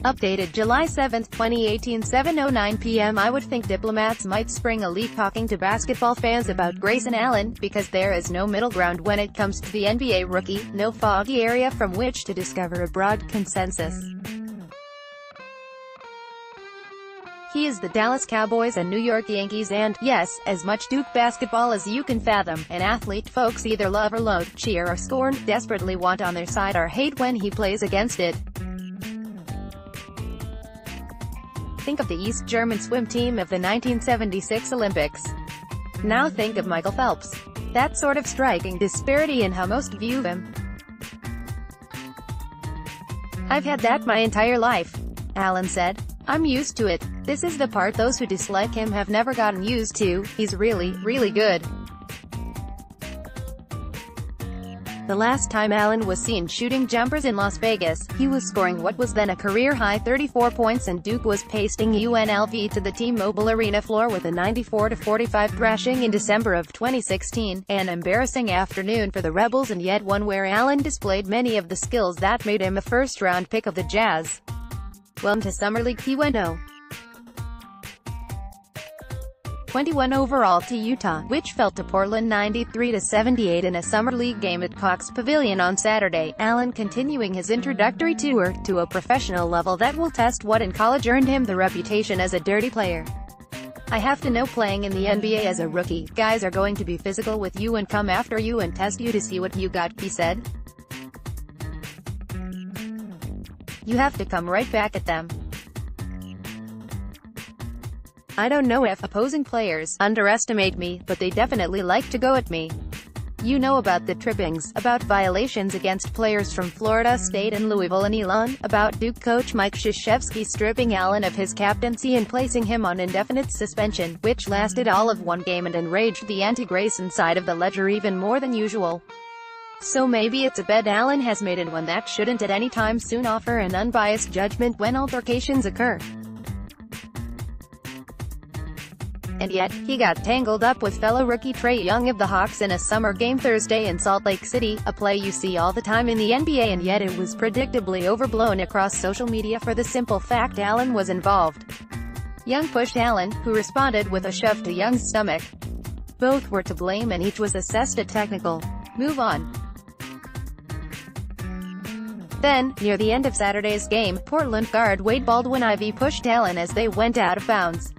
Updated July 7, 2018, 7:09 p.m. I would think diplomats might spring a leak talking to basketball fans about Grayson Allen, because there is no middle ground when it comes to the NBA rookie, no foggy area from which to discover a broad consensus. He is the Dallas Cowboys and New York Yankees and, yes, as much Duke basketball as you can fathom, an athlete folks either love or loathe, cheer or scorn, desperately want on their side or hate when he plays against it. Think of the East German swim team of the 1976 Olympics. Now think of Michael Phelps. That sort of striking disparity in how most view him. I've had that my entire life, Allen said. I'm used to it. This is the part those who dislike him have never gotten used to. He's really, really good. The last time Allen was seen shooting jumpers in Las Vegas, he was scoring what was then a career-high 34 points and Duke was pasting UNLV to the T-Mobile Arena floor with a 94-45 thrashing in December of 2016, an embarrassing afternoon for the Rebels and yet one where Allen displayed many of the skills that made him a first-round pick of the Jazz. Welcome to Summer League. He went 0-21 overall to Utah, which fell to Portland 93-78 in a Summer League game at Cox Pavilion on Saturday. Allen continuing his introductory tour to a professional level that will test what in college earned him the reputation as a dirty player. I have to know playing in the NBA as a rookie, guys are going to be physical with you and come after you and test you to see what you got, he said. You have to come right back at them. I don't know if opposing players underestimate me, but they definitely like to go at me. You know about the trippings, about violations against players from Florida State and Louisville and Elon, about Duke coach Mike Krzyzewski stripping Allen of his captaincy and placing him on indefinite suspension, which lasted all of one game and enraged the anti-Grayson side of the ledger even more than usual. So maybe it's a bet Allen has made and one that shouldn't at any time soon offer an unbiased judgment when altercations occur. And yet, he got tangled up with fellow rookie Trae Young of the Hawks in a summer game Thursday in Salt Lake City, a play you see all the time in the NBA, and yet it was predictably overblown across social media for the simple fact Allen was involved. Young pushed Allen, who responded with a shove to Young's stomach. Both were to blame and each was assessed a technical. Move on. Then, near the end of Saturday's game, Portland guard Wade Baldwin-Ivy pushed Allen as they went out of bounds.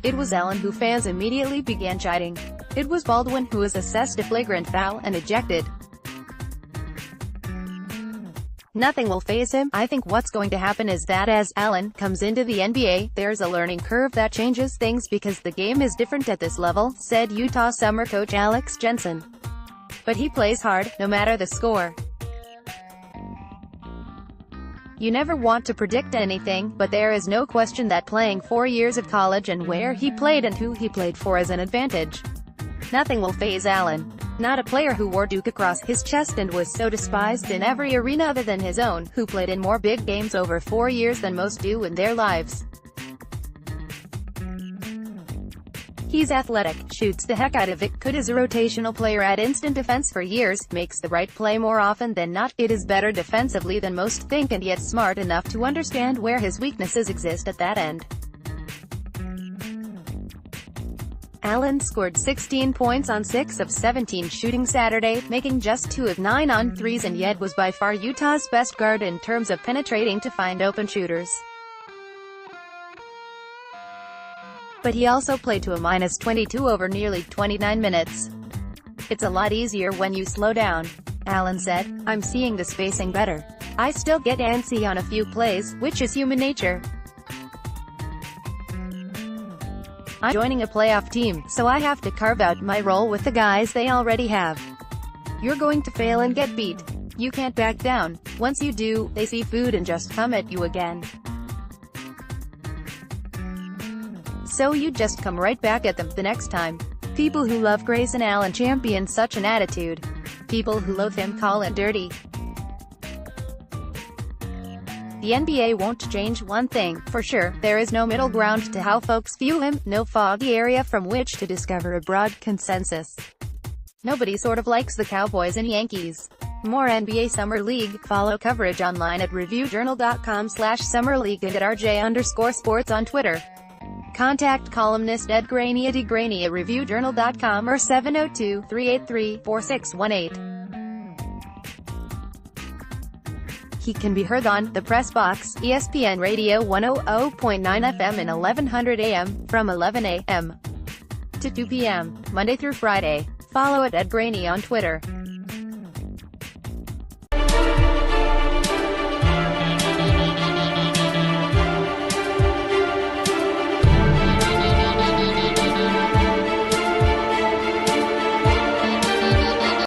It was Allen who fans immediately began chiding. It was Baldwin who was assessed a flagrant foul and ejected. Nothing will faze him. I think what's going to happen is that as Allen comes into the NBA, there's a learning curve that changes things because the game is different at this level, said Utah summer coach Alex Jensen. But he plays hard, no matter the score. You never want to predict anything, but there is no question that playing 4 years of college and where he played and who he played for is an advantage. Nothing will faze Allen. Not a player who wore Duke across his chest and was so despised in every arena other than his own, who played in more big games over 4 years than most do in their lives. He's athletic, shoots the heck out of it, could as a rotational player at instant defense for years, makes the right play more often than not, it is better defensively than most think and yet smart enough to understand where his weaknesses exist at that end. Allen scored 16 points on 6 of 17 shooting Saturday, making just 2 of 9 on threes and yet was by far Utah's best guard in terms of penetrating to find open shooters. But he also played to a -22 over nearly 29 minutes. It's a lot easier when you slow down, Allen said. I'm seeing the spacing better. I still get antsy on a few plays, which is human nature. I'm joining a playoff team, so I have to carve out my role with the guys they already have. You're going to fail and get beat. You can't back down. Once you do, they see food and just come at you again. So you just come right back at them the next time. People who love Grayson Allen champion such an attitude. People who loathe him call it dirty. The NBA won't change one thing, for sure, there is no middle ground to how folks view him, no foggy area from which to discover a broad consensus. Nobody sort of likes the Cowboys and Yankees. More NBA Summer League. Follow coverage online at reviewjournal.com/summerleague and at RJ_sports on Twitter. Contact columnist Ed Graney at reviewjournal.com or 702-383-4618. He can be heard on The Press Box, ESPN Radio 100.9 FM and 1100 AM, from 11 a.m. to 2 p.m., Monday through Friday. Follow at Ed Graney on Twitter.